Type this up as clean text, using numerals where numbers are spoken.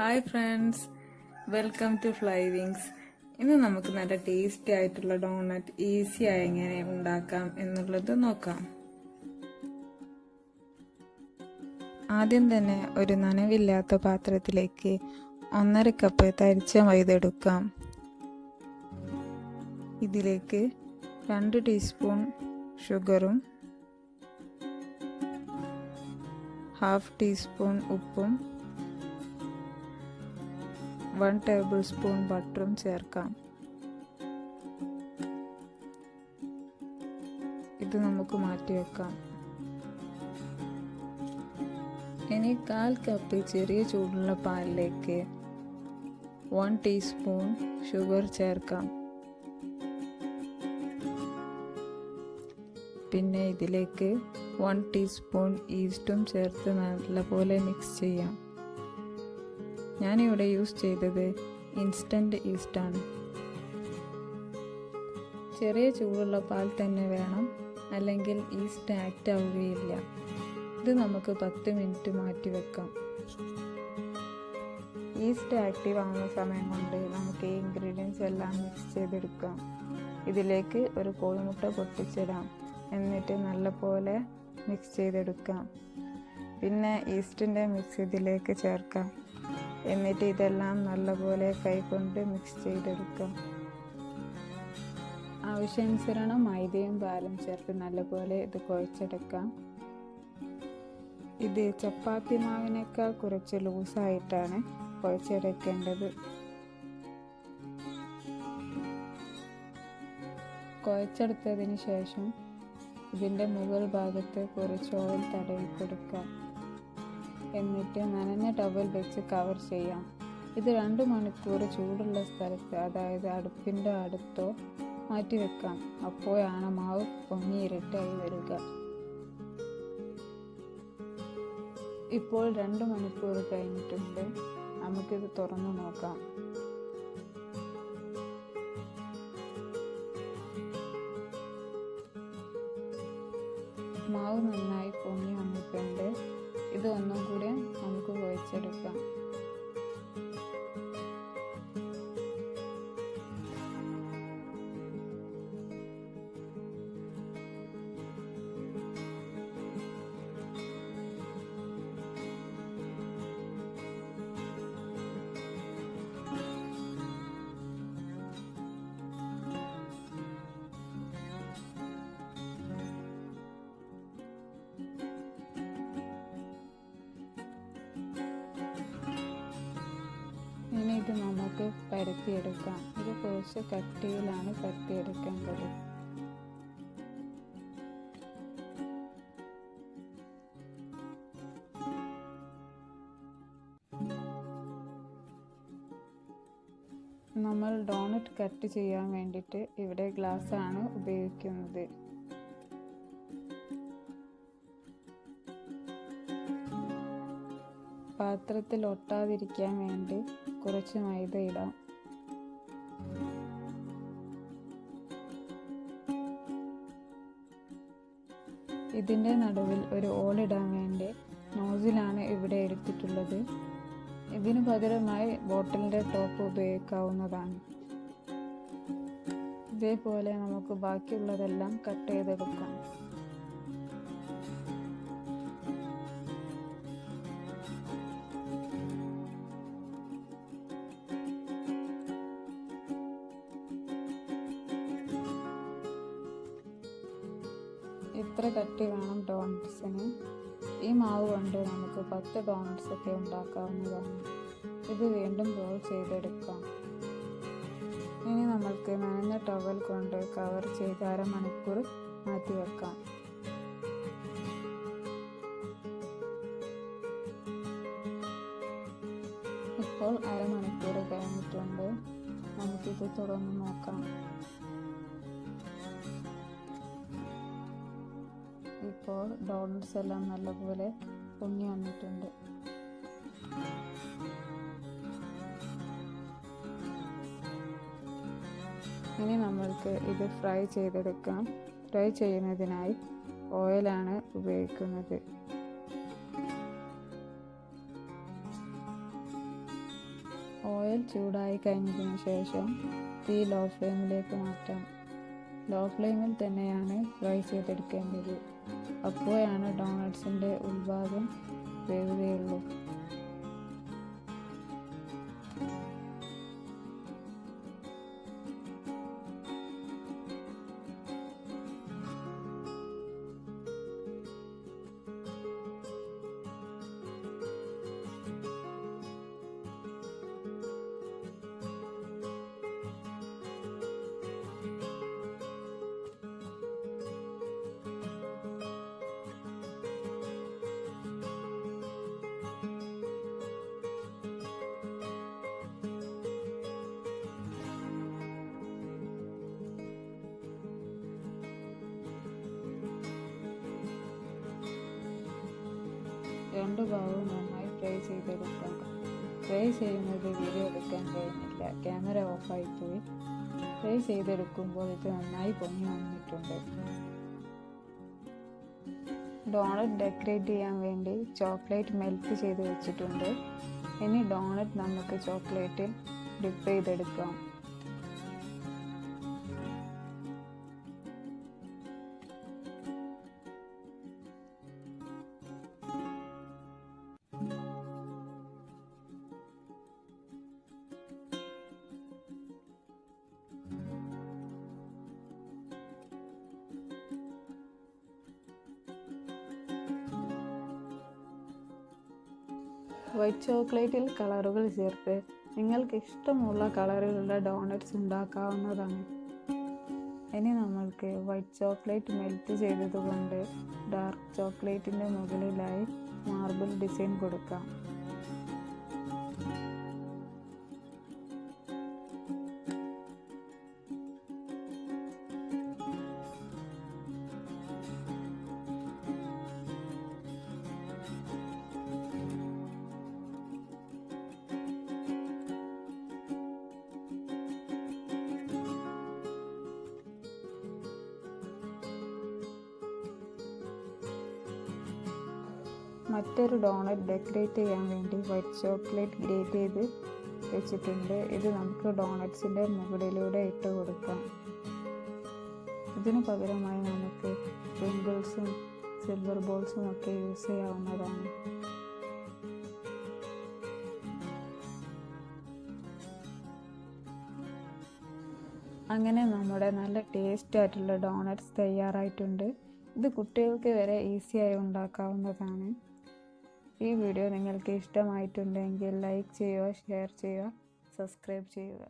Hi friends, welcome to fly wings. ഇന്ന് നമുക്ക് നല്ല ടേസ്റ്റി ആയിട്ടുള്ള ഡോണറ്റ് ഈസി ആയി എങ്ങനെ ഉണ്ടാക്കാം എന്നുള്ളത് നോക്കാം. ആദ്യം തന്നെ ഒരു നനവില്ലാത്ത പാത്രത്തിലേക്ക് 1.5 കപ്പ് തരിച്ച മൈദ എടുക്കാം. ഇതിലേക്ക് 2 ടീസ്പൂൺ ഷുഗറും 1/2 ടീസ്പൂൺ ഉപ്പും 1 ടേബിൾ സ്പൂൺ ബട്ടറും ചേർക്കാം. ഇത് നമുക്ക് മാറ്റി വെക്കാം. ഇനി 1/4 കപ്പ് ചെറിയ ചൂടുള്ള പാലിലേക്ക് 1 ടീസ്പൂൺ ഷുഗർ ചേർക്കാം. പിന്നെ ഇതിലേക്ക് 1 ടീസ്പൂൺ ഈസ്റ്റും ചേർത്ത് നല്ലപോലെ മിക്സ് ചെയ്യാം. ഞാനിവിടെ യൂസ് ചെയ്തത് ഇൻസ്റ്റൻറ്റ് ഈസ്റ്റാണ്. ചെറിയ ചൂടുള്ള പാൽ തന്നെ വേണം, അല്ലെങ്കിൽ ഈസ്റ്റ് ആക്റ്റ് ആവുകയില്ല. ഇത് നമുക്ക് 10 മിനിറ്റ് മാറ്റി വെക്കാം. ഈസ്റ്റ് ആക്റ്റീവ് ആവുന്ന സമയം കൊണ്ട് നമുക്ക് ഈ ഇൻഗ്രീഡിയൻസ് എല്ലാം മിക്സ് ചെയ്തെടുക്കാം. ഇതിലേക്ക് ഒരു കോഴിമുട്ട പൊട്ടിച്ചിടാം. എന്നിട്ട് നല്ലപോലെ മിക്സ് ചെയ്തെടുക്കാം. പിന്നെ ഈസ്റ്റിൻ്റെ മിക്സ് ഇതിലേക്ക് ചേർക്കാം. എന്നിട്ട് ഇതെല്ലാം നല്ലപോലെ കൈകൊണ്ട് മിക്സ് ചെയ്തെടുക്കാം. ആവശ്യാനുസരണം മൈദയും പാലും ചേർത്ത് നല്ലപോലെ ഇത് കുഴച്ചെടുക്കാം. ഇത് ചപ്പാത്തി മാവിനേക്കാൾ കുറച്ച് ലൂസായിട്ടാണ് കുഴച്ചെടുക്കേണ്ടത്. കുഴച്ചെടുത്തതിന് ശേഷം ഇതിൻ്റെ മുകൾ ഭാഗത്ത് കുറച്ച് ഓയിൽ തടവി കൊടുക്കാം. എന്നിട്ട് നനഞ്ഞ ടവൽ വെച്ച് കവർ ചെയ്യാം. ഇത് 2 മണിക്കൂർ ചൂടുള്ള സ്ഥലത്ത്, അതായത് അടുപ്പിൻ്റെ അടുത്തോ മാറ്റി വെക്കാം. അപ്പോഴാണ് മാവ് പൊങ്ങി ഇരട്ടായി വരിക. ഇപ്പോൾ 2 മണിക്കൂർ കഴിഞ്ഞിട്ടുണ്ട്. നമുക്കിത് തുറന്നു നോക്കാം. മാവ് നന്നായി പൊങ്ങി വന്നിട്ടുണ്ട്. ഇത് ഒന്നും കൂടി നമുക്ക് കുഴച്ചെടുക്കാം. ഇനി ഇത് നമുക്ക് പരത്തിയെടുക്കാം. ഇത് കുറച്ച് കട്ടിയിലാണ് പരത്തിയെടുക്കേണ്ടത്. നമ്മൾ ഡോണറ്റ് കട്ട് ചെയ്യാൻ വേണ്ടിയിട്ട് ഇവിടെ ഗ്ലാസ് ആണ് ഉപയോഗിക്കുന്നത്. പാത്രത്തിൽ ഒട്ടാതിരിക്കാൻ വേണ്ടി കുറച്ച് മൈദ ഇടാം. ഇതിൻ്റെ നടുവിൽ ഒരു ഓളിടാൻ വേണ്ടി നോസിലാണ് ഇവിടെ എടുത്തിട്ടുള്ളത്. ഇതിനു പകരമായി ബോട്ടിലിൻ്റെ ടോപ്പ് ഉപയോഗിക്കാവുന്നതാണ്. ഇതേപോലെ നമുക്ക് ബാക്കിയുള്ളതെല്ലാം കട്ട് ചെയ്തെടുക്കാം. ഇത്ര കട്ടി വേണം ഡോണറ്റ്സിന്. ഈ മാവ് കൊണ്ട് നമുക്ക് 10 ഡോണറ്റ്സ് ഒക്കെ ഉണ്ടാക്കാവുന്നതാണ്. ഇത് വീണ്ടും റോൾ ചെയ്തെടുക്കാം. ഇനി നമ്മൾക്ക് നനഞ്ഞ ടവൽ കൊണ്ട് കവർ ചെയ്ത് 1/2 മണിക്കൂർ മാറ്റി വെക്കാം. ഇപ്പോൾ 1/2 മണിക്കൂർ കഴിഞ്ഞിട്ടുണ്ട്. നമുക്കിത് തുറന്ന് നോക്കാം. ഇപ്പോൾ ഡോണറ്റ്സ് എല്ലാം നല്ലപോലെ പൊങ്ങി വന്നിട്ടുണ്ട്. ഇനി നമ്മൾക്ക് ഇത് ഫ്രൈ ചെയ്തെടുക്കാം. ഫ്രൈ ചെയ്യുന്നതിനായി ഓയിലാണ് ഉപയോഗിക്കുന്നത്. ഓയിൽ ചൂടായി കഴിഞ്ഞതിന് ശേഷം തീ ലോ ഫ്ലെയിമിലേക്ക് മാറ്റാം. ലോ ഫ്ലെയിമിൽ തന്നെയാണ് ഫ്രൈ ചെയ്തെടുക്കേണ്ടത്. അപ്പോഴാണ് ഡോണട്ട്സിൻ്റെ ഉൾഭാഗം വേവുകയുള്ളൂ. രണ്ടു ഭാഗവും നന്നായി ഫ്രൈ ചെയ്തെടുക്കാം. ഫ്രൈ ചെയ്യുന്നത് വീഡിയോ എടുക്കാൻ കഴിഞ്ഞില്ല, ക്യാമറ ഓഫായി പോയി. ഫ്രൈ ചെയ്തെടുക്കുമ്പോൾ ഇത് നന്നായി പൊങ്ങി വന്നിട്ടുണ്ട്. ഡോണറ്റ് ഡെക്കറേറ്റ് ചെയ്യാൻ വേണ്ടി ചോക്ലേറ്റ് മെൽറ്റ് ചെയ്ത് വെച്ചിട്ടുണ്ട്. ഇനി ഡോണറ്റ് നമുക്ക് ചോക്ലേറ്റിൽ ഡിപ്പ് ചെയ്തെടുക്കാം. വൈറ്റ് ചോക്ലേറ്റിൽ കളറുകൾ ചേർത്ത് നിങ്ങൾക്ക് ഇഷ്ടമുള്ള കളറിലുള്ള ഡോണറ്റ്സ് ഉണ്ടാക്കാവുന്നതാണ്. ഇനി നമ്മൾക്ക് വൈറ്റ് ചോക്ലേറ്റ് മെൽറ്റ് ചെയ്തതുകൊണ്ട് ഡാർക്ക് ചോക്ലേറ്റിൻ്റെ മുകളിലായി മാർബിൾ ഡിസൈൻ കൊടുക്കാം. മറ്റൊരു ഡോണറ്റ് ഡെക്കറേറ്റ് ചെയ്യാൻ വേണ്ടി വൈറ്റ് ചോക്ലേറ്റ് ഗ്രേറ്റ് ചെയ്ത് വെച്ചിട്ടുണ്ട്. ഇത് നമുക്ക് ഡോണറ്റ്സിൻ്റെ മുകളിലൂടെ ഇട്ട് കൊടുക്കാം. ഇതിന് പകരമായി നമുക്ക് സ്പ്രിങ്കിൾസും സിൽവർ ബോൾസും ഒക്കെ യൂസ് ചെയ്യാവുന്നതാണ്. അങ്ങനെ നമ്മുടെ നല്ല ടേസ്റ്റ് ആയിട്ടുള്ള ഡോണറ്റ്സ് തയ്യാറായിട്ടുണ്ട്. ഇത് കുട്ടികൾക്ക് വരെ ഈസിയായി ഉണ്ടാക്കാവുന്നതാണ്. ഈ വീഡിയോ നിങ്ങൾക്ക് ഇഷ്ടമായിട്ടുണ്ടെങ്കിൽ ലൈക്ക് ചെയ്യുക, ഷെയർ ചെയ്യുക, സബ്സ്ക്രൈബ് ചെയ്യുക.